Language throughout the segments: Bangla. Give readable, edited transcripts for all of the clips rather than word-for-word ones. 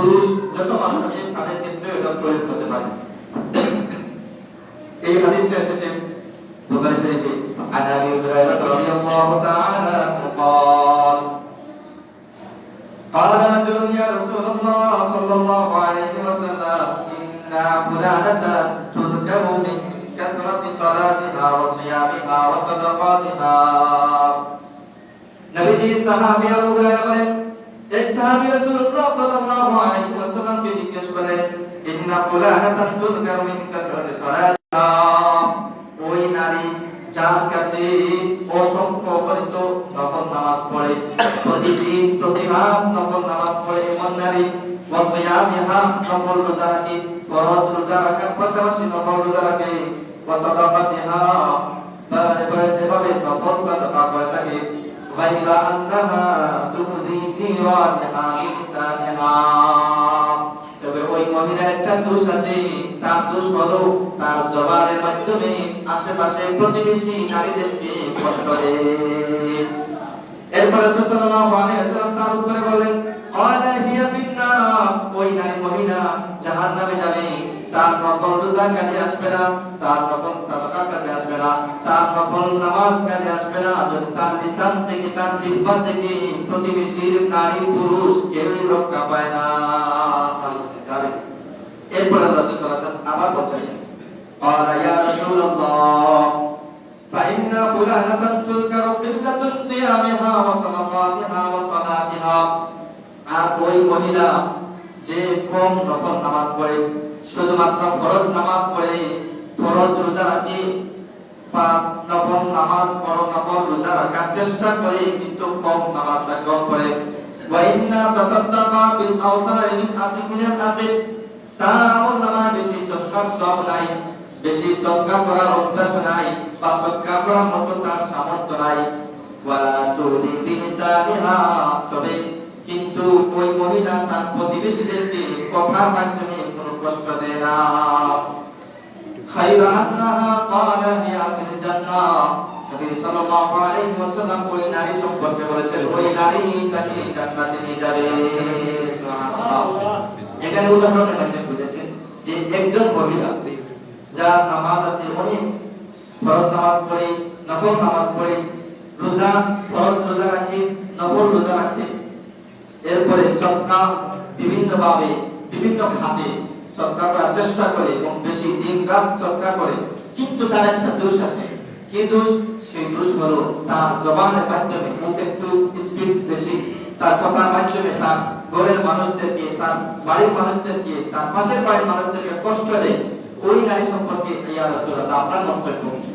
পুরুষ যত মানুষ আছে তাদের ক্ষেত্রে এটা প্রয়োগ হতে পারে। এই হাদিসটা এসেছে বুখারী শরীফে। আন আবি হুরায়রা রাদিয়াল্লাহু তাআলা قال قال رجل يا رسول الله صلى الله عليه وسلم إن فلانة تذكر من كثرة صلاتها وصيامها وصدقاتها। নবীজি সাহাবী আবু হুরায়রা বলেন, এক সাহাবী রাসূলুল্লাহ সাল্লাল্লাহু আলাইহি ওয়াসাল্লামকে জিজ্ঞেস করলেন, ইন্না ফুলানাতান তুযকারু মিন কাসরাতি সালাতিহা, ওই নারী যার কাছে অসংখ্য অগণিত নফল নামাজ পড়ে, প্রতিদিন প্রতিমাহ নফল নামাজ পড়ে এমন নারী, ওয়া সিয়ামিহা, নফল রোজা রাখে, ফরজ রোজা রাখার পাশাপাশি নফল রোজা রাখে, ওয়া সাদাকাতিহা, এভাবে নফল সাদাকা করে থাকে, গায়রা আন্নাহা তুদি জিরানিহা বিলিসানিহা। তবে ওই মহিলার একটা দোষ আছে, তার দোষ হলো তার জবানের মাধ্যমে আশেপাশে প্রতিবেশী নারীদেরকে কষ্ট দেয়। এরপর রাসূল সাল্লাল্লাহু আলাইহি ওয়াসাল্লাম তার উত্তরে বলেন, ক্বালা হিয়া ফিন্নার, ওই নারী মহিলা জাহান্নামে যাবে। তার নফল রোজা কাজে আসবে না, তার নফল সাদাকা কাজে আসবে না, তার নফল নামাজ কাজে আসবে না, যদি তার লিসান থেকে, তার জিহ্বা থেকে প্রতিবেশীর নারী পুরুষ কেউই রক্ষা পায় না। এরপর রাসূল সাল্লাল্লাহু আলাইহি ওয়াসাল্লাম আবার বলেন, ক্বালা ইয়া রাসূলুল্লাহ ফাইন্না ফুলানাতান তুযকারু বিল্লাতুন সিয়ামিহা ওয়া সাদাকাতিহা ওয়া সালাতিহা। আর ওই মহিলা যে কম নফল নামাজ পড়ে, শুধুমাত্র ফরজ নামাজ পড়ে, ফরজ রোজা রাখে, বা নফল নামাজ পড়ো, নফল রোজা রাখার চেষ্টা করে কিন্তু কম নামাজ কম পড়ে, ওয়া ইন্না তাসাদ্দাকা বিল আওসারি মিন আবিকিল আবিদ, তার আমলনামায় বেশি সদকার সওয়াব নাই, বেশি সদকা করার অভ্যাস নাই, বা সদকা করার মতো তার সামর্থ্য নাই, ওয়ালা তুলি বিসালিহা, তবে কিন্তু ওই মহিলা তার প্রতিবেশীদেরকে কথার মাধ্যমে কোনো কষ্ট দেয় না। খায়রা আন্নাহা ক্বালা হিয়া ফিল জান্নাহ, নবী সাল্লাল্লাহু আলাইহি ওয়াসাল্লাম ওই নারী সম্পর্কে বলেছেন, ওই নারী তাকে জান্নাতে নিয়ে যাবে। সুবহানাল্লাহ। এখানে উদাহরণের মাধ্যমে বুঝেছেন যে একজন মহিলা যার নামাজ আছে, অনেক ফরজ নামাজ পড়ে, নফল নামাজ পড়ে, রোজা, ফরজ রোজা রাখে, নফল রোজা রাখে, এরপরে সদকা বিভিন্নভাবে বিভিন্ন খাতে সদকা করার চেষ্টা করে এবং বেশি দিন রাত সদকা করে, কিন্তু তার একটা দোষ আছে। কি দোষ? সেই দোষ হলো তার জবানের মাধ্যমে, মুখ একটু স্পিড বেশি, তার কথার মাধ্যমে তার ঘরের মানুষদেরকে, তার বাড়ির মানুষদেরকে, তার পাশের বাড়ির মানুষদেরকে কষ্ট দেয়। ওই নারী সম্পর্কে ইয়া রাসূলুল্লাহ আপনার মন্তব্য কি?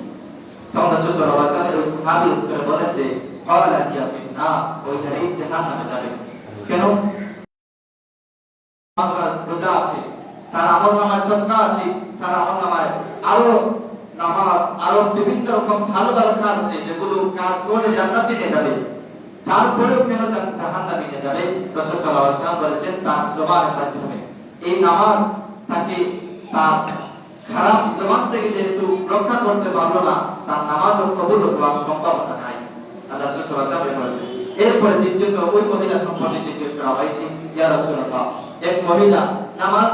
তখন রাসূল সাল্লাল্লাহু আলাইহি ওয়াসাল্লাম ওই সাহাবী উত্তরে বলেন যে ক্বালা হিয়া ফিন্নার, ওই নারী জাহান্নামে যাবে। কেন? রোজা আছে, তার আমলনামায় সদকা আছে, তার আমলনামায় আরো নামাজ, আরো বিভিন্ন রকম ভালো ভালো কাজ আছে, যেগুলো কাজ করে জান্নাতে নিয়ে যাবে, তারপরেও কেন জাহান্নামে নিয়ে যাবে? রাসূল সাল্লাল্লাহু আলাইহি ওয়াসাল্লাম বলেছেন তার জবানের মাধ্যমে। এই নামাজ তাকে তার খারাপ জবান থেকে যেহেতু রক্ষা করতে পারলো না, তার নামাজও কবুল হওয়ার সম্ভাবনা নাই। আল্লাহ রাসূল সাল্লাল্লাহু আলাইহি ওয়াসাল্লাম বলেছেন। এরপরে দ্বিতীয়ত ওই মহিলা সম্পর্কে জিজ্ঞেস করা হয়েছে, ইয়া রাসূলুল্লাহ, এক মহিলা নামাজ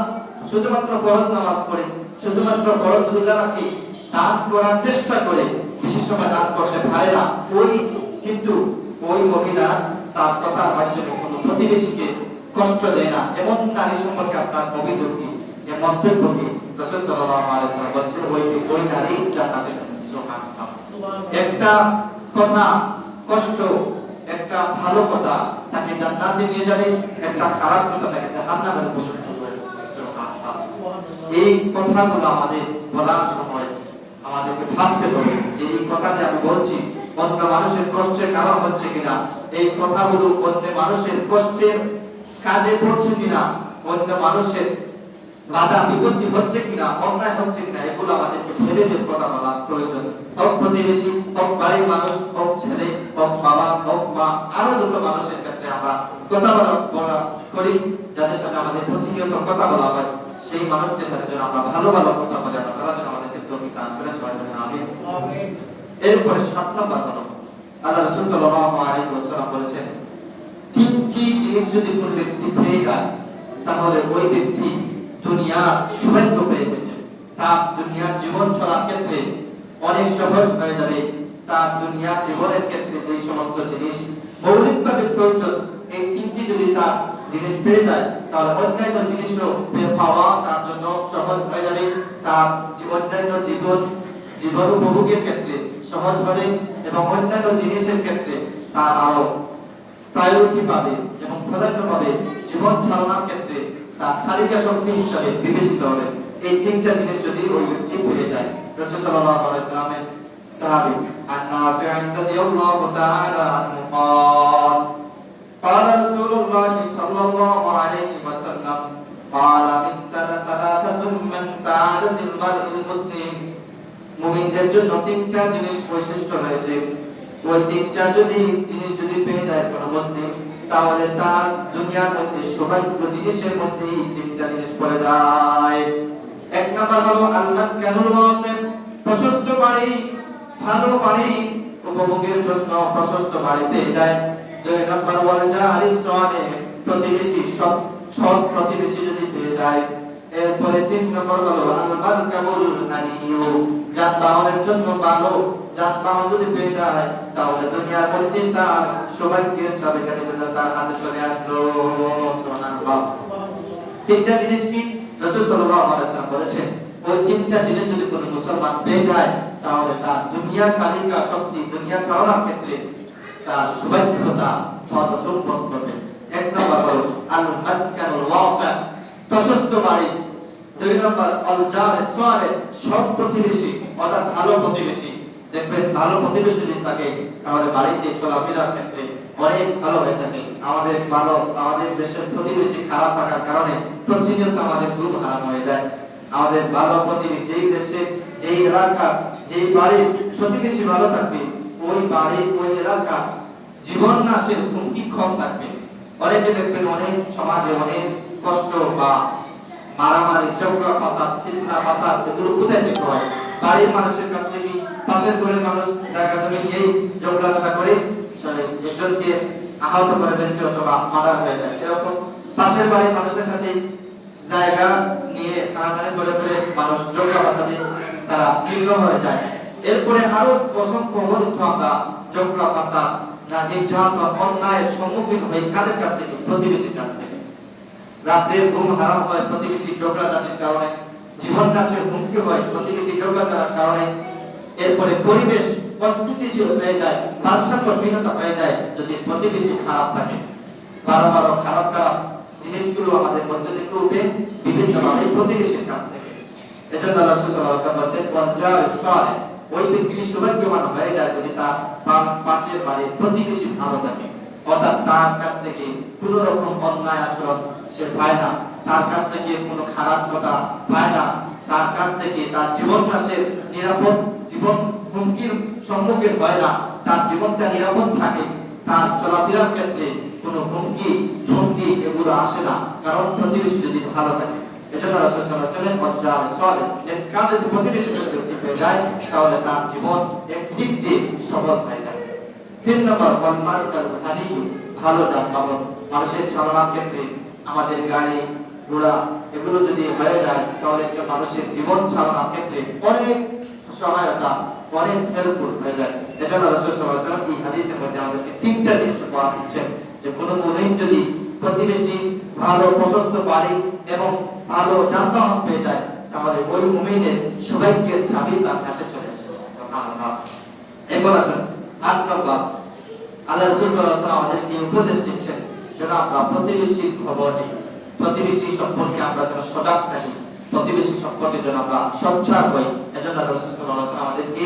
শুধুমাত্র ফরজ নামাজ পড়ে, শুধুমাত্র ফরজ রোজা রাখে, দান করার চেষ্টা করে, বিশেষ সময় দান করতে পারে না, ওই কিন্তু ওই মহিলা তার কথার মাধ্যমে কোনো প্রতিবেশীকে কষ্ট দেয় না, এমন নারী সম্পর্কে আপনার অভিযোগ কি, এর মন্তব্য কি? রাসূল সাল্লাল্লাহু আলাইহি ওয়াসাল্লাম বলেছেন ওই নারী জান্নাতে যাবে। সুবহানাল্লাহ। একটা কথা কষ্ট, একটা ভালো কথা তাকে জান্নাতে নিয়ে যাবে, একটা খারাপ কথা তাকে জাহান্নামে প্রেরণ করবে। সুবহানাল্লাহ। এই কথাগুলো আমাদের বলার সময় আমাদেরকে ভাবতে হবে যে এই কথা যে আমি বলছি অন্য মানুষের কষ্টের কারণ হচ্ছে কিনা, এই কথাগুলো অন্য মানুষের কষ্টের কাজে পড়ছে কিনা, অন্য মানুষের বাধা বিপত্তি হচ্ছে কিনা, অন্যায় হচ্ছে কিনা, এগুলো আমাদেরকে ভেবে ভেবে কথা বলা প্রয়োজন। হোক প্রতিবেশী, হোক বাড়ির মানুষ, হোক ছেলে, হোক বাবা, হোক মা, আরো যত মানুষের ক্ষেত্রে আমরা কথা বলা করি, যাদের সাথে আমাদের প্রতিনিয়ত কথা বলা হয়, সেই মানুষদের সাথে যেন আমরা ভালো ভালো কথা বলি, তারা যেন আমাদেরকে তৌফিক দান করে। সবাই বলেন আমিন। এরপরে 7 নম্বর হলো আল্লাহ রাসূল সাল্লাল্লাহু আলাইহি ওয়াসাল্লাম বলেছেন, তিনটি জিনিস যদি কোনো ব্যক্তি পেয়ে যায়, তাহলে ওই ব্যক্তি দুনিয়ার সৌভাগ্য পেয়ে গেছে। তার দুনিয়ার জীবন চলার ক্ষেত্রে অনেক সহজ হয়ে যাবে। তার দুনিয়ার জীবনের ক্ষেত্রে যে সমস্ত জিনিস মৌলিকভাবে প্রয়োজন, এই তিনটি যদি তার জিনিস পেয়ে যায়, তাহলে অন্যান্য জিনিসও পাওয়া তার জন্য সহজ হয়ে যাবে। তার অন্যান্য জীবন উপভোগের ক্ষেত্রে সহজ হবে এবং অন্যান্য জিনিসের ক্ষেত্রে তার আরো প্রায়োরিটি পাবে এবং প্রাধান্য পাবে। জীবন চালানোর ক্ষেত্রে তার চালিকা শক্তি হিসাবে বিবেচিত হবে। এই তিনটা জিনিস যদি ওই ব্যক্তি পেয়ে যায়। রাসূল সাল্লাল্লাহু আলাইহি ওয়াসাল্লামের সাহাবী আন-নাফি' রাদিয়াল্লাহু তাআলা আনহু قال قال رسول الله صلى الله عليه وسلم قال من ثلاثة من سعادة المرء المسلم মুমিনদের জন্য তিনটা জিনিস বৈশিষ্ট্য রয়েছে। ওই তিনটা জিনিস যদি পেয়ে যায় কোন মুসলিম, তাহলে তার দুনিয়ার মধ্যে সৌভাগ্য জিনিসের মধ্যে এই তিনটা জিনিস পড়ে যায়। এক নাম্বার হলো আল-মাসকানুল ওয়াসিব, প্রশস্ত বাড়ি, ভালো বাড়ি উপভোগের জন্য প্রশস্ত বাড়ি পেয়ে যায়। দুই নাম্বার ওয়াল জালিস সালেহ, প্রতিবেশী সৎ প্রতিবেশী যদি পেয়ে যায়। এরপরে তিন নম্বর হলো আল-মারকাবুল হানিয়ু, যানবাহনের জন্য ভালো যানবাহন যদি পেয়ে যায়, তাহলে দুনিয়ার মধ্যে তার সৌভাগ্যের চাবিকাঠি যেন তার হাতে চলে আসলো। সুবহানাল্লাহ। তিনটা জিনিস কি রাসূল সাল্লাল্লাহু আলাইহি ওয়াসাল্লাম বলেছেন, ওই তিনটা জিনিস যদি কোনো মুসলমান পেয়ে যায়, তাহলে তার দুনিয়া চালিকা শক্তি, দুনিয়া চালানোর ক্ষেত্রে তার সৌভাগ্যতা সর্বচম্পন করবে। এক নম্বর হলো আল-মাসকানুল ওয়াসি', প্রশস্ত বাড়ি। দুই নম্বর আল-জালিস সালেহ, সৎ প্রতিবেশী অর্থাৎ ভালো প্রতিবেশী। দেখবেন ভালো প্রতিবেশী যদি থাকে, তাহলে বাড়িতে চলাফেরার ক্ষেত্রে অনেক ভালো হয়ে থাকে। আমাদের দেশের প্রতিবেশী খারাপ থাকার কারণে প্রতিনিয়ত আমাদের ঘুম হারাম হয়ে যায়। আমাদের ভালো প্রতিবেশী, যেই দেশে, যেই এলাকা, যেই বাড়ির প্রতিবেশী ভালো থাকবে, ওই বাড়ি, ওই এলাকা জীবন নাশের হুমকি কম থাকবে। অনেকে দেখবেন অনেক সমাজে অনেক কষ্ট বা মারামারি, ঝগড়া ফাসাদ, ফিতনা ফাসাদ এগুলো কোথায় থেকে হয়? বাড়ির মানুষের কাছ থেকে। পাশের ঘরের মানুষ জায়গা জমি নিয়েই ঝগড়াঝাটা করে একজনকে আহত করে ফেলছে অথবা মারা হয়ে যায়। এরকম পাশের বাড়ির মানুষের সাথে জায়গা নিয়ে টানাটানি করে ফেলে মানুষ ঝগড়া ফাসাদে তারা লিপ্ত হয়ে যায়। এরপরে আরো অসংখ্য অবরুদ্ধ আমরা ঝগড়া ফাসাদ, নির্যাতন, অন্যায়ের সম্মুখীন হই কাদের কাছ থেকে? প্রতিবেশীর কাছ থেকে। রাত্রে ঘুম হারাম হয় প্রতিবেশী ঝগড়াঝাটির কারণে, জীবন নাশের হুমকি হয় প্রতিবেশী ঝগড়াঝাটির কারণে। এরপরে পরিবেশ অস্থিতিশীল হয়ে যায়, ভারসাম্যহীনতা হয়ে যায় যদি প্রতিবেশী খারাপ থাকে। বারো খারাপ জিনিসগুলো আমাদের মধ্যে থেকে উঠে বিভিন্নভাবে প্রতিবেশীর কাছ থেকে। এজন্য রাসূল সাল্লাল্লাহু আলাইহি ওয়াসাল্লাম বলেছেন, ওয়াল-জালিস সালেহ, ওই ব্যক্তি সৌভাগ্যবান হয়ে যায় যদি তার পাশের বাড়ির প্রতিবেশী ভালো থাকে। অর্থাৎ তার কাছ থেকে কোনো রকম অন্যায় আচরণ সে পায় না, তার কাছ থেকে কোনো খারাপ কথা পায় না, তার কাছ থেকে তার জীবন নাশের নিরাপদ, জীবন হুমকির সম্মুখীন হয় না, তার জীবনটা নিরাপদ থাকে, তার চলাফেরার ক্ষেত্রে কোনো হুমকি এগুলো আসে না, কারণ প্রতিবেশী যদি ভালো থাকে। এজন্য রাসূল সাল্লাল্লাহু আলাইহি ওয়াসাল্লাম ওয়াল-জালিস সালেহ, এর কাজে প্রতিবেশী যদি পেয়ে যায়, তাহলে তার জীবন একদিক দিয়ে সফল হয়ে যায়। তিন নম্বর ওয়াল-মারকাবুল হানিয়ু, ভালো যানবাহন। মানুষের চালানোর ক্ষেত্রে আমাদের গাড়ি ঘোড়া এগুলো যদি হয়ে যায়, তাহলে একটা মানুষের জীবন চালানোর ক্ষেত্রে অনেক সহায়তা, অনেক হেল্পফুল হয়ে যায়। এজন্য রাসূল সাল্লাল্লাহু আলাইহি ওয়াসাল্লাম এই হাদিসের মধ্যে আমাদেরকে তিনটা জিনিস বলা হচ্ছে যে কোন মুমিন যদি প্রতিবেশী ভালো প্রশস্ত বাড়ি এবং ভালো যানবাহন পেয়ে যায়, তাহলে ওই মুমিনের সৌভাগ্যের চাবি তার কাছে চলে আসে। সুবহানাল্লাহ। এরপর আসুন ৮ নম্বর, আল্লাহ রাসূল সাল্লাল্লাহু আলাইহি ওয়াসাল্লাম আমাদেরকে উপদেশ দিচ্ছেন যেন আমরা প্রতিবেশীর খবর নিই, প্রতিবেশী সম্পর্কে আমরা যেন সজাগ থাকি, প্রতিবেশী সম্পর্কে যেন আমরা সচ্ছার হই। এজন্য রাসূল সাল্লাল্লাহু আলাইহি ওয়াসাল্লাম আমাদেরকে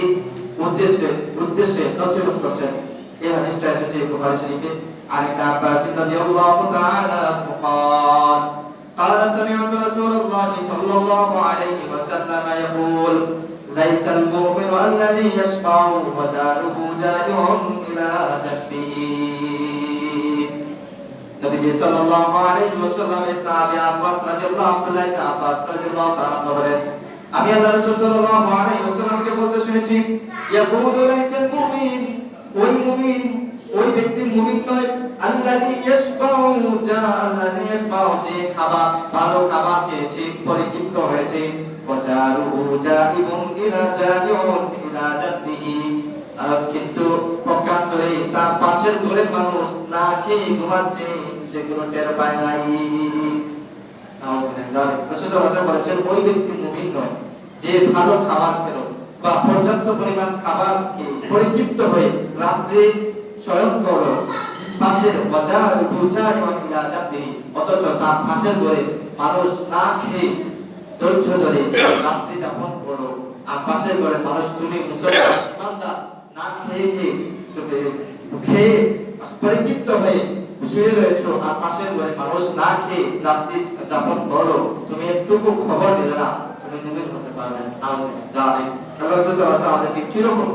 উদ্দেশ্যে নসিহত করছেন। এই হাদিসটা এসেছে বুখারী শরীফে। আরেকটা আব্বাস রাদিয়াল্লাহু তাআলা قال قال سمعت رسول الله صلى الله عليه وسلم يقول ليس المؤمن الذي يشبع وجاره جائع إلى جنبه। নবীজি সাল্লাল্লাহু আলাইহি ওয়াসাল্লামের সাহাবী আব্বাস রাদিয়াল্লাহু তাআলা বলেন, আমি আল্লাহর রাসূল সাল্লাল্লাহু আলাইহি ওয়াসাল্লামকে বলতে শুনেছি, ইয়াকুলু লাইসাল মুমিন, ওই মুমিন ওই ব্যক্তি মুমিন নয়। আল্লাযী ইয়াশবাউ যে খাবার ভালো খাবার খেয়েছে পরিতৃপ্ত হয়েছে, ওয়াজারুহু জাহিবুন ইলা জাহিউন ইলা জাদ্দিহি, কিন্তু পক্ষান্তরে তার পাশের ঘরের মানুষ না খেয়ে ঘুমাচ্ছে, সেগুলো টের পায় নাই। রাসূল বলেছেন ওই ব্যক্তি মুমিন নয় যে ভালো খাবার খেলো বা পর্যাপ্ত পরিমাণ খাবার খেয়ে পরিতৃপ্ত হয়ে রাত্রে শয়ন করলো পাশের বাজার পৌঁছায় ইলা জাদ্দিহি, অথচ তার পাশের ঘরে মানুষ না খেয়ে ধৈর্য ধরে রাত্রি যাপন করো, আর পাশের ঘরে মানুষ তুমি মুসলমান ইমানদার না খেয়ে খেয়ে পরিতৃপ্ত হয়ে শুয়ে রয়েছো, আর পাশের ঘরে মানুষ না খেয়ে রাত্রি যাপন করো, তুমি একটুকু খবর নিলে না, তুমি মুমিন হতে পারবে না। আমাদেরকে কিরকম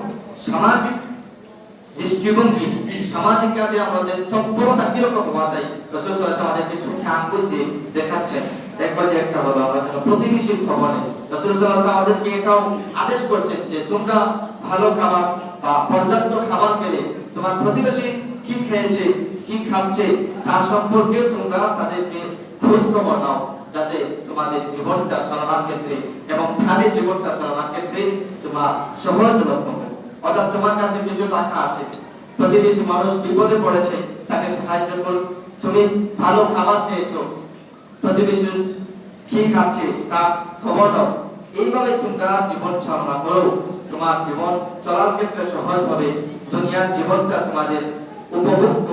সামাজিক দৃষ্টিভঙ্গি, সামাজিক কাজে আমাদের তৎপরতা কিরকম হওয়া যায়, রাসূল সাল্লাল্লাহু আলাইহি ওয়াসাল্লাম আমাদেরকে চোখে আঙ্গুল দিয়ে দেখাচ্ছেন। একবার একটা হলো আমরা যেন প্রতিবেশীর খবর নেই। রাসূল সাল্লাল্লাহু আলাইহি ওয়াসাল্লাম আমাদেরকে এটাও আদেশ করছেন যে তোমরা ভালো খাবার বা পর্যাপ্ত খাবার খেলে তোমার প্রতিবেশী কি খেয়েছে কি খাচ্ছে তার সম্পর্কে তোমরা তাদেরকে খোঁজ খবর নাও, যাতে তোমাদের জীবনটা চালানোর ক্ষেত্রে এবং তাদের জীবনটা চালানোর ক্ষেত্রে তোমার সহজ লক্ষ্য হয়। অর্থাৎ তোমার কাছে কিছু টাকা আছে, প্রতিবেশী মানুষ বিপদে পড়েছে, তাকে সাহায্য করো। তুমি ভালো খাবার খেয়েছো, প্রতিবেশী কি খাচ্ছে তা খবর দাও। এইভাবে তোমরা জীবন চালনা করো, তোমার জীবন চলার ক্ষেত্রে সহজ হবে, দুনিয়ার জীবনটা তোমাদের উপভোগ্য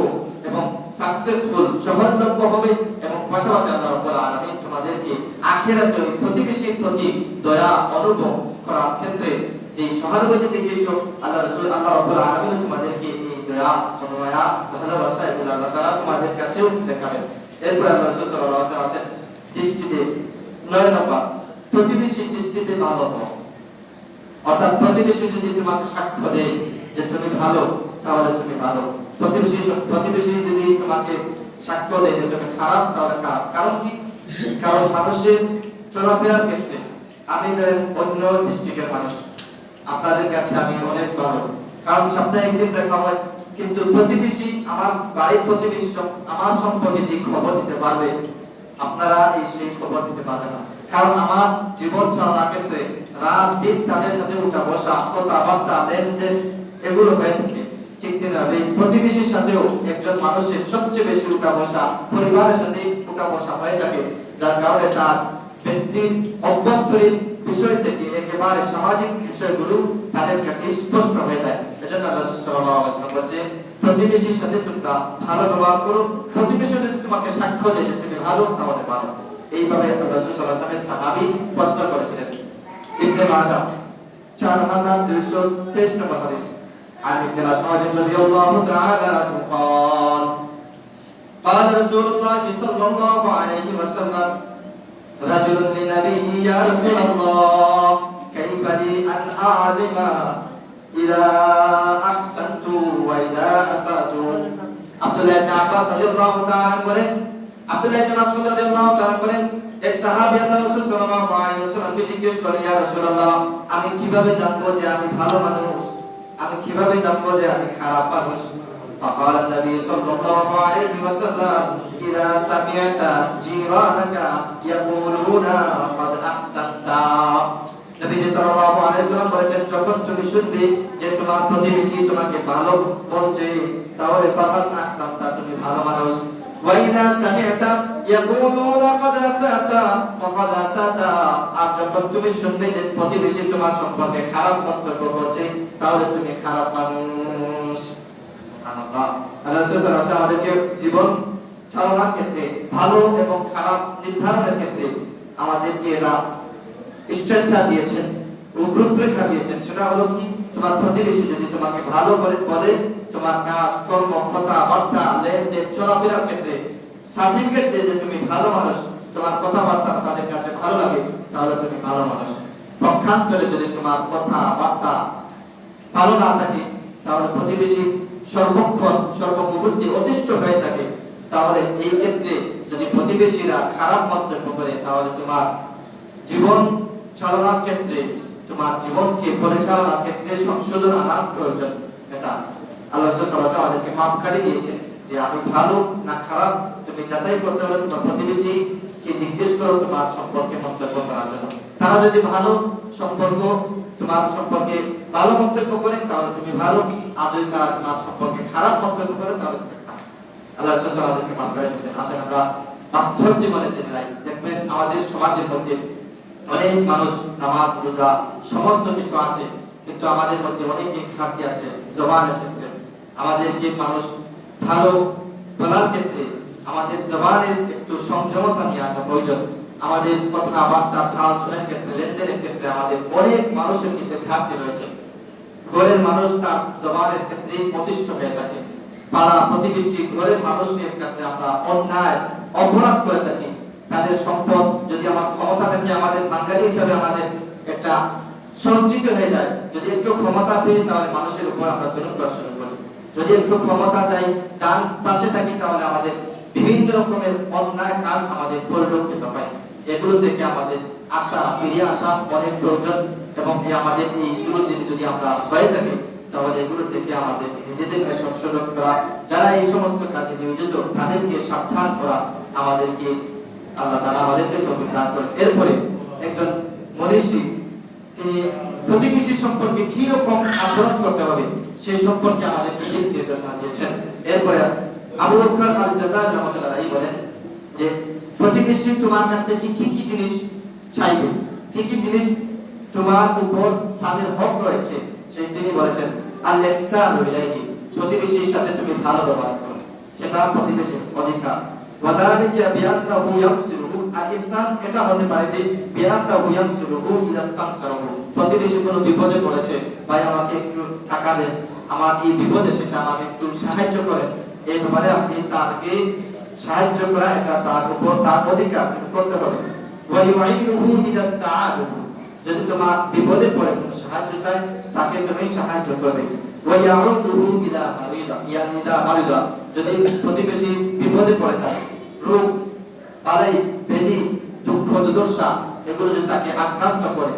এবং সাকসেসফুল সহজলভ্য হবে, এবং পাশাপাশি আল্লাহ রাব্বুল আলামিন তোমাদেরকে আখিরাতে প্রতিবেশীর প্রতি দয়া অনুভব করার ক্ষেত্রে যে সহানুভূতি দেখিয়েছো, আল্লাহ রাব্বুল আলামিন তোমাদেরকে এই দয়া অনুদয়া ভালোবাসা এগুলো আল্লাহ তাআলা তোমাদের কাছেও দেখাবেন। এরপর আল্লাহ রাসূল সাল্লাল্লাহু আলাইহি ওয়াসাল্লাম দৃষ্টিতে 9 নম্বর প্রতিবেশীর দৃষ্টিতে ভালো হও। অর্থাৎ প্রতিবেশী যদি তোমাকে সাক্ষ্য দেয় যে তুমি ভালো, তাহলে তুমি ভালো। প্রতিবেশী যদি তোমাকে সাক্ষ্য দেয় যে তুমি খারাপ, তাহলে খারাপ। কারণ কি? কারণ মানুষের চলাফেরার ক্ষেত্রে আমি অন্য ডিস্ট্রিক্টের মানুষ, আপনাদের কাছে আমি অনেক ভালো, কারণ সপ্তাহে একদিন দেখা হয়, কিন্তু প্রতিবেশী আমার বাড়ির প্রতিবেশী আমার সম্পর্কে যে খবর দিতে পারবে, আপনারা এই সেই খবর দিতে পারবেন না। কারণ আমার জীবন চালানোর ক্ষেত্রে রাত দিন তাদের সাথে উঠা বসা, কথাবার্তা, লেনদেন এগুলো হয়ে থাকে। ঠিক তেমনি প্রতিবেশীর সাথেও একজন মানুষের সবচেয়ে বেশি উঠা বসা পরিবারের সাথে উঠা বসা হয়ে থাকে, যার কারণে তার ব্যক্তির অভ্যন্তরীণ বিষয় থেকে একেবারে সামাজিক বিষয়গুলো তাদের কাছে স্পষ্ট হয়ে যায়। এজন্য রাসূল সাল্লাল্লাহু আলাইহি ওয়াসাল্লাম বলেছেন প্রতিবেশীর সাথে তোমরা ভালো ব্যবহার করো, প্রতিবেশী যদি তোমাকে সাক্ষ্য দেয় যে তুমি ভালো, তাহলে ভালো। এইভাবে রাসূল সাল্লাল্লাহু আলাইহি ওয়াসাল্লাম সাহাবী প্রশ্ন করেছিলেন। ইবনে মাজাহ 4223 নম্বর হাদিস। عن ابن مسعود رضي الله تعالى عنه قال قال رسول الله صلى الله عليه وسلم رجل للنبي يا رسول الله كيف لي أن أعلم إذا أحسنت وإذا أسأت আব্দুল্লাহ ইবনে আব্বাস রাদিয়াল্লাহু তাআলা বলেন, আব্দুল্লাহ ইবনে মাসউদ রাদিয়াল্লাহু তাআলা বলেন, এক সাহাবী আল্লাহর রাসূল সাল্লাল্লাহু আলাইহি ওয়াসাল্লামকে জিজ্ঞেস করেন, ইয়া রাসূলুল্লাহ, আমি কিভাবে জানবো যে আমি ভালো মানুষ, আমি কিভাবে জানবো যে আমি খারাপ মানুষ? فقال النبي صلى الله عليه وسلم إذا سمعت جيرانك يقولون قد أحسنت নবী সাল্লাল্লাহু আলাইহি ওয়াসাল্লাম বলেছেন, যখন তুমি শুনবে যে তোমার প্রতিবেশী তোমাকে ভালো বলছে, তাহলে ফাকাদ আহসানতা, তুমি ভালো মানুষ। ওয়া ইযা সামি'তা ইয়াকুলুনা ক্বাদ আসাতা ফাকাদ আসাতা, আর যখন তুমি শুনবে যে প্রতিবেশী তোমার সম্পর্কে খারাপ মন্তব্য করছে, তাহলে তুমি খারাপ মানুষ। সুবহানাল্লাহ। আল্লাহ সুবহানাহু ওয়া তাআলা আমাদেরকে জীবন চালানোর ক্ষেত্রে ভালো এবং খারাপ নির্ধারণের ক্ষেত্রে আমাদেরকে এরা স্ট্রাকচার দিয়েছেন, রূপরেখা দিয়েছেন। সেটা হলো কি, তোমার প্রতিবেশী যদি তোমাকে ভালো করে বলে, তোমার কাজ কর্ম কথাবার্তা লেনদেন চলাফেরার ক্ষেত্রে সার্টিফিকেট দিয়ে যে তুমি ভালো মানুষ, তোমার কথাবার্তা তাদের কাছে ভালো লাগে, তাহলে তুমি ভালো মানুষ। পক্ষান্তরে যদি তোমার কথাবার্তা ভালো না থাকে, তাহলে প্রতিবেশী সর্বক্ষণ সর্বমুহূর্তে অতিষ্ঠ হয়ে থাকে, তাহলে এই ক্ষেত্রে যদি প্রতিবেশীরা খারাপ মন্তব্য করে, তাহলে তোমার জীবন চালানোর ক্ষেত্রে, তোমার জীবনকে পরিচালনার ক্ষেত্রে সংশোধন আনার প্রয়োজন। এটা আল্লাহ রাসূল সাল্লাল্লাহু আলাইহি ওয়াসাল্লাম আমাদেরকে মাপকাঠি দিয়েছেন যে আমি ভালো না খারাপ তুমি যাচাই করতে হলে তোমার প্রতিবেশীকে জিজ্ঞেস করো তোমার সম্পর্কে মন্তব্য করার জন্য। তারা যদি ভালো সম্পর্ক তোমার সম্পর্কে ভালো মন্তব্য করে তাহলে তুমি ভালো, আর যদি তারা তোমার সম্পর্কে খারাপ মন্তব্য করে তাহলে তুমি খারাপ। আল্লাহ রাসূল সাল্লাল্লাহু আলাইহি ওয়াসাল্লাম আমাদেরকে মাপকাঠি দিয়েছেন। আসেন আমরা বাস্তব জীবনে জেনে নেই। দেখবেন আমাদের সমাজের মধ্যে অনেক মানুষ নামাজ রোজা সমস্ত কিছু আছে, কিন্তু আমাদের মধ্যে অনেকে ঘাটতি আছে জবানের ক্ষেত্রে। আমাদেরকে মানুষ ভালো বলার ক্ষেত্রে আমাদের জবানের একটু সংযমতা নিয়ে আসা প্রয়োজন। আমাদের কথাবার্তা চালচলনের ক্ষেত্রে লেনদেনের ক্ষেত্রে আমাদের অনেক মানুষের ক্ষেত্রে ঘাটতি রয়েছে। ঘরের মানুষ তার জবানের ক্ষেত্রে প্রতিষ্ঠ হয়ে থাকে, পাড়া প্রতিবেশী ঘরের মানুষের ক্ষেত্রে আমরা অন্যায় অপরাধ করে থাকি। তাদের সম্পদ যদি আমার ক্ষমতা থাকে, আমাদের বাঙালি হিসাবে আমাদের একটা সংস্কৃতি হয়ে যায়, যদি একটু ক্ষমতা পেয়ে তাহলে মানুষের উপর আমরা জুলুম করা শুরু করি। যদি একটু ক্ষমতা চাই ডান পাশে থাকি তাহলে আমাদের বিভিন্ন রকমের অন্যায় কাজ আমাদের পরিলক্ষিত হয়। এগুলো থেকে আমাদের আশা ফিরিয়ে আসা অনেক প্রয়োজন, এবং আমাদের এইগুলো যদি আমরা হয়ে থাকি তাহলে এগুলো থেকে আমাদের নিজেদেরকে সংশোধন করা, যারা এই সমস্ত কাজে নিয়োজিত তাদেরকে সাবধান করা আমাদেরকে আল্লাহ তাআলা আমাদেরকে তৌফিক দান করেন। এরপরে একজন মনীষী তিনি প্রতিবেশী সম্পর্কে কি রকম আচরণ করতে হবে সেই সম্পর্কে আমাদের দিক নির্দেশনা দিয়েছেন। এরপরে আবু বকর আল-জাযারি রাহমাতুল্লাহি আলাইহি বলেন যে প্রতিবেশী তোমার কাছ থেকে কি কি জিনিস চাইবে, কি কি জিনিস তোমার উপর তাদের হক রয়েছে, সেই তিনি বলেছেন আল-ইহসানু ইলাইহি, প্রতিবেশীর সাথে তুমি ভালো ব্যবহার করো, সেটা প্রতিবেশীর অধিকার। ওয়াদালিকা বিআন্নাহু ইয়াকসিরুহু, আর ইহসান এটা হতে পারে যে বিআন্নাহু ইয়াকসিরুহু ইদাস্তানসারহু, প্রতিবেশী কোনো বিপদে পড়েছে, ভাই আমাকে একটু টাকা দেন, আমার এই বিপদ এসেছে আমাকে একটু সাহায্য করেন, এই ব্যাপারে আপনি তাকে সাহায্য করা এটা তার উপর তার অধিকার করতে হবে। ওয়া ইউঈনুহু ইদাস্তাআনুহু, যদি তোমার বিপদে পড়ে কোনো সাহায্য চায় তাকে তুমি সাহায্য করবে। ওয়া ইয়াউদুহু ইলা মারিদা, ইয়ানিদা মারিদা, যদি প্রতিবেশী বিপদে পড়ে যায়, রোগ বালাই ব্যাধি দুঃখ দুর্দশা এগুলো যদি তাকে আক্রান্ত করে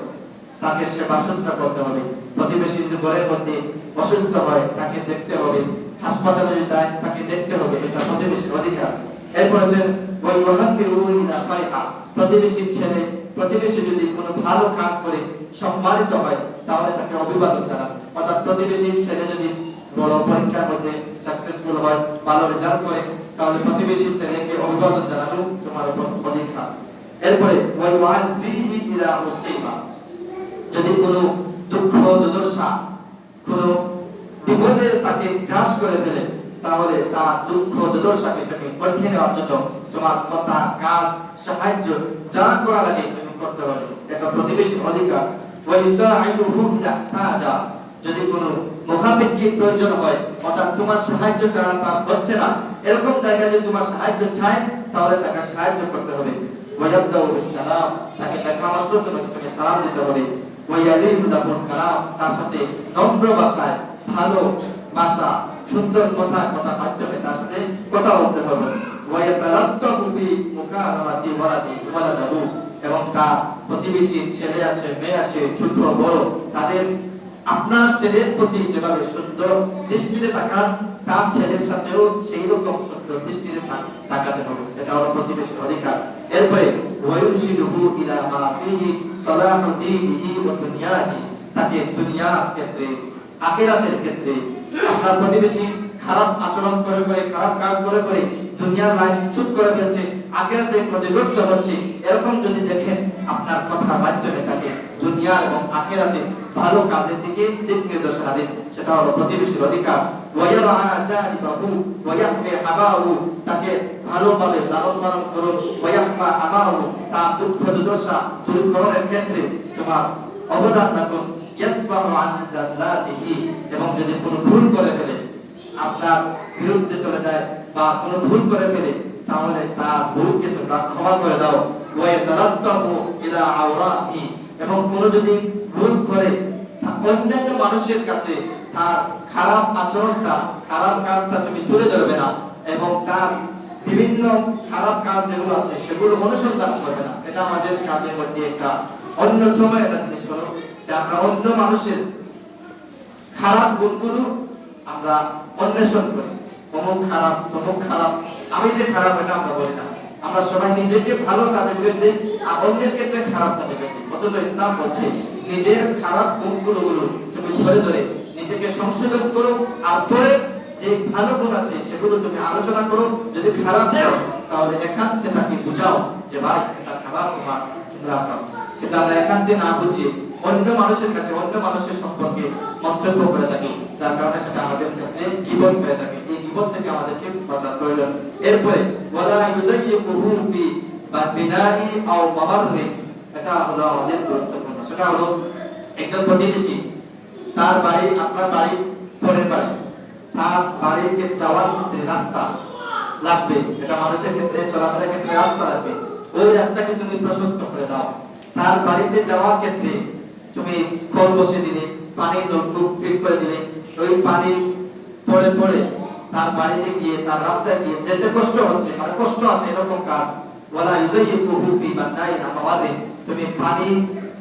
তাকে সেবা শুশ্রূষা করতে হবে। প্রতিবেশী যদি ঘরের মধ্যে অসুস্থ হয় তাকে দেখতে হবে, হাসপাতালে যদি যায় তাকে দেখতে হবে, এটা প্রতিবেশীর অধিকার। এরপর হচ্ছে ওই ওয়াহাদিরু ইলা ফাইহা, প্রতিবেশীর ছেলে প্রতিবেশী যদি কোনো ভালো কাজ করে সম্মানিত হয় তাহলে তাকে অভিবাদন জানান। অর্থাৎ প্রতিবেশীর ছেলে যদি বড় পরীক্ষার মধ্যে সাকসেসফুল হয়, ভালো রেজাল্ট করে, তাহলে প্রতিবেশীর ছেলেকে অভিবাদন জানানো তোমার উপর অধিকার। এরপরে ওই ওয়াসিহি ইলা মুসিবা, যদি কোনো দুঃখ দুর্দশা কোনো বিপদের তাকে গ্রাস করে ফেলে তাহলে তার দুঃখ দুর্দশাকে তুমি উঠিয়ে নেওয়ার জন্য তোমার কথা কাজ সাহায্য যা করা লাগে তুমি করতে হবে, এটা প্রতিবেশীর অধিকার। ওয়াইসাইদুহু ইদা তাজা, যদি কোনো মুখাপেক্ষিক প্রয়োজন হয়, অর্থাৎ তোমার সাহায্য ছাড়া তা হচ্ছে না, এরকম জায়গায় যদি তোমার সাহায্য চায় তাহলে তাকে সাহায্য করতে হবে। ওয়ায়াবদাউ বিসসালাম, তাকে দেখা মাত্র তুমি সালাম দিতে হবে। ওয়ায়ালিহু লাহুল কালাম, তার সাথে নম্র ভাষায় ভালো ভাষা সুন্দর কথার মাধ্যমে তার সাথে কথা বলতে হবে। ওয়ায়াতালাত্তাফু ফি মুকারামাতি ওয়ালাদাহু, এবং তার প্রতিবেশীর ছেলে আছে মেয়ে আছে ছোট বড় তাদের আপনার ছেলের প্রতি যেভাবে সুন্দর দৃষ্টিতে তাকান তার ছেলের সাথেও সেই রকম সুন্দর দৃষ্টিতে তাকাতে হবে, এটা হলো প্রতিবেশীর অধিকার। এরপরে ওয়ায়ুরশিদুহু ইলা মা ফিহি সালাহু দীনিহি ওয়া দুনিয়াহি, তাকে দুনিয়ার ক্ষেত্রে আখিরাতের ক্ষেত্রে আপনার প্রতিবেশী খারাপ আচরণ করে খারাপ কাজ করে দুনিয়ার লাইন চুপ করে ফেলছে, আখিরাতে ক্ষতিগ্রস্ত হচ্ছে, এরকম যদি দেখেন আপনার কথার মাধ্যমে তাকে দুনিয়া এবং আখিরাতে ভালো কাজের দিকে দিক নির্দেশনা দিন, সেটা হলো প্রতিবেশীর অধিকার। ওয়ায়ারা জানিবাহু ওয়ায়াহমি হামাহু, তাকে ভালোভাবে লালন পালন করো। ওয়ায়াহমা হামাহু, তার দুঃখ দুর্দশা দূরীকরণের ক্ষেত্রে তোমার অবদান রাখুন। ইয়াসবাহু আন জাল্লাতিহি, এবং যদি কোনো ভুল করে ফেলে আপনার বিরুদ্ধে চলে যায় বা কোনো ভুল করে ফেলে তাহলে তার ভুলকে তোমরা ক্ষমা করে দাও। ওয়ায়াতালাত্তাফু ইলা আওরাহি, এবং কোনো যদি ভুল করে অন্যান্য মানুষের কাছে তার খারাপ আচরণটা খারাপ কাজটা তুমি তুলে ধরবে না, এবং তার বিভিন্ন খারাপ কাজ যেগুলো আছে সেগুলো অনুসন্ধান করবে না। এটা আমাদের কাজের মধ্যে একটা অন্যতম একটা জিনিস হলো যে আমরা অন্য মানুষের খারাপ গুণগুলো আমরা অন্বেষণ করি, অমুক খারাপ তমুক খারাপ, আমি যে খারাপ এটা আমরা বলি না। আমরা সবাই নিজেকে ভালো সার্টিফিকেট দিই আর অন্যের ক্ষেত্রে খারাপ সার্টিফিকেট দিই। অথচ ইসলাম বলছে নিজের খারাপ গুণগুলো তুমি ধরে ধরে নিজেকে সংশোধন করো, আর পরে যে ভালো গুণ আছে সেগুলো তুমি আলোচনা করো। যদি খারাপ হয় তাহলে একান্তে তাকে বুঝাও যে ভাই এটা খারাপ, তোমার কিন্তু আমরা একান্তে না বুঝিয়ে অন্য মানুষের কাছে অন্য মানুষের সম্পর্কে মন্তব্য করে থাকি, যার কারণে সেটা আমাদের ক্ষেত্রে গীবত হয়ে থাকে। এই গীবত থেকে আমাদেরকে বাঁচার প্রয়োজন। এরপরে ওয়ালা ইউযায়্যিকুহু ফি বিনাই আও মামাররি, এটা হলো আমাদের গুরুত্বপূর্ণ। সেটা হলো একজন প্রতিবেশী, তার বাড়ি আপনার বাড়ি পরের বাড়ি, তার বাড়িতে যাওয়ার ক্ষেত্রে রাস্তা লাগবে, এটা মানুষের ক্ষেত্রে চলাফেরার ক্ষেত্রে রাস্তা লাগবে, ওই রাস্তাকে তুমি প্রশস্ত করে দাও। তার বাড়িতে যাওয়ার ক্ষেত্রে তুমি কল বসে দিলে, পানির নলকূপ ফিট করে দিলে, ওই পানি পড়ে পড়ে তার বাড়িতে গিয়ে তার রাস্তায় গিয়ে যেতে কষ্ট হচ্ছে, মানে কষ্ট আসে এরকম কাজ। ওয়ালা ইউযায়্যিকুহু ফি বানাই আমাওয়ারি, তুমি পানি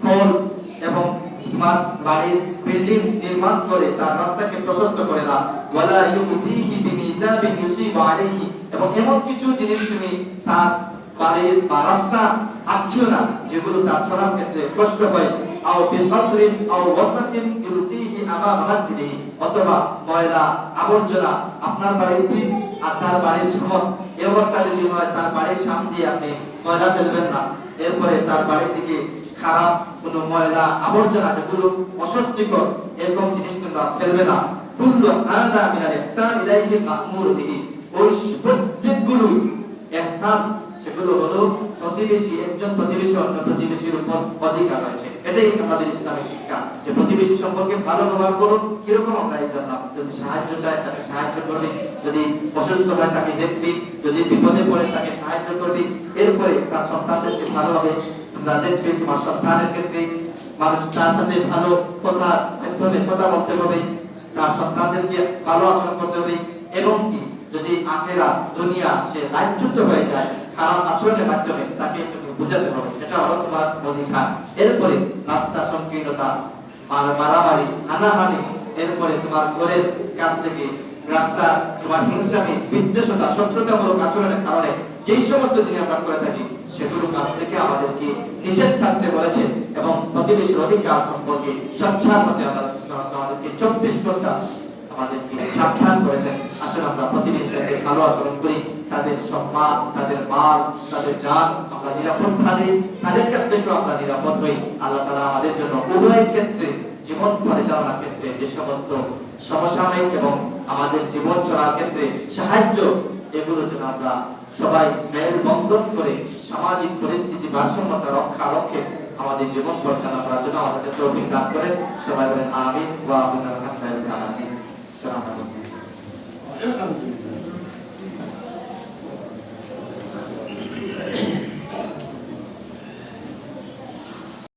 কল এবং তোমার বাড়ির বিল্ডিং নির্মাণ করে তার রাস্তাকে প্রশস্ত করে দাও। ওয়ালা ইউতিহি বিমিজাবিন ইউসিবু আলাইহি, এবং এমন কিছু জিনিস তুমি তার বাড়ির বা রাস্তা আঁকিও না যেগুলো তার চলার ক্ষেত্রে কষ্ট হয়। আও বিলকাতরিন আও ওয়াসাকিন ইউতিহি আমামা মানজিলিহি, অথবা ময়লা আবর্জনা আপনার বাড়ির পিছ আর তার বাড়ির সমান এই অবস্থা যদি হয়, তার বাড়ির সামনে দিয়ে আপনি ময়লা ফেলবেন না। এরপরে তার বাড়ি থেকে খারাপ কোনো ময়লা আবর্জনা যেগুলো অস্বস্তিকর এরকম জিনিস তোমরা ফেলবে না। কুল্লু হাদা মিনাল ইহসান ইলাইহি মা'মুর বিহি, ওই প্রত্যেকগুলো ইহসান, সেগুলো হলো প্রতিবেশী, একজন প্রতিবেশী অন্য প্রতিবেশীর উপর অধিকার রয়েছে। এটাই আমাদের ইসলামের শিক্ষা, যে প্রতিবেশী সম্পর্কে ভালো ব্যবহার করো। কিরকম আমরা এই জানলাম, যদি সাহায্য চায় তাকে সাহায্য করবি, যদি অসুস্থ হয় তাকে দেখবি, যদি বিপদে পড়ে তাকে সাহায্য করবি। এরপরে তার সন্তানদেরকে ভালোভাবে তোমরা দেখবে, তোমার সন্তানের ক্ষেত্রে মানুষ তার সাথে ভালো কথা কথা বলতে হবে, তার সন্তানদেরকে ভালো আচরণ করতে হবে। এবং কি যদি আখেরা দুনিয়া সে লাইচ্যুত হয়ে যায় খারাপ আচরণের মাধ্যমে, তাকে তুমি বুঝাতে হবে, এটা হলো তোমার অধিকার। এরপরে রাস্তা সংকীর্ণতা, মারামারি, হানাহানি, এরপরে তোমার ঘরের কাছ থেকে রাস্তা তোমার হিংসামি, বিদ্বেষতা, শত্রুতামূলক আচরণের কারণে যে সমস্ত জিনিস আমরা করে থাকি সেগুলো কাছ থেকে আমাদেরকে নিষেধ থাকতে বলেছে। এবং প্রতিবেশীর অধিকার সম্পর্কে সচ্ছার মতে আমাদেরকে 24 ঘন্টা আমাদেরকে সাবধান করেছেন। আসলে আমরা প্রতিবেশীর সাথে ভালো আচরণ করি, তাদের সম্মান, তাদের মাল, তাদের জান আমরা নিরাপদ থাকি, তাদের কাছ থেকেও আমরা নিরাপদ হই। আল্লাহ তাআলা আমাদের জন্য উভয় ক্ষেত্রে জীবন পরিচালনার ক্ষেত্রে যে সমস্ত সমসাময়িক এবং আমাদের জীবন চলার ক্ষেত্রে সাহায্য, এগুলো যেন আমরা সবাই মেল বন্ধন করে সামাজিক পরিস্থিতি ভারসাম্যতা রক্ষা লক্ষ্যে আমাদের জীবন পরিচালনা করার জন্য আমাদের তৌফিক দান করেন। সবাই বলেন আমিন ওয়া আমিন। আসসালামু আলাইকুম।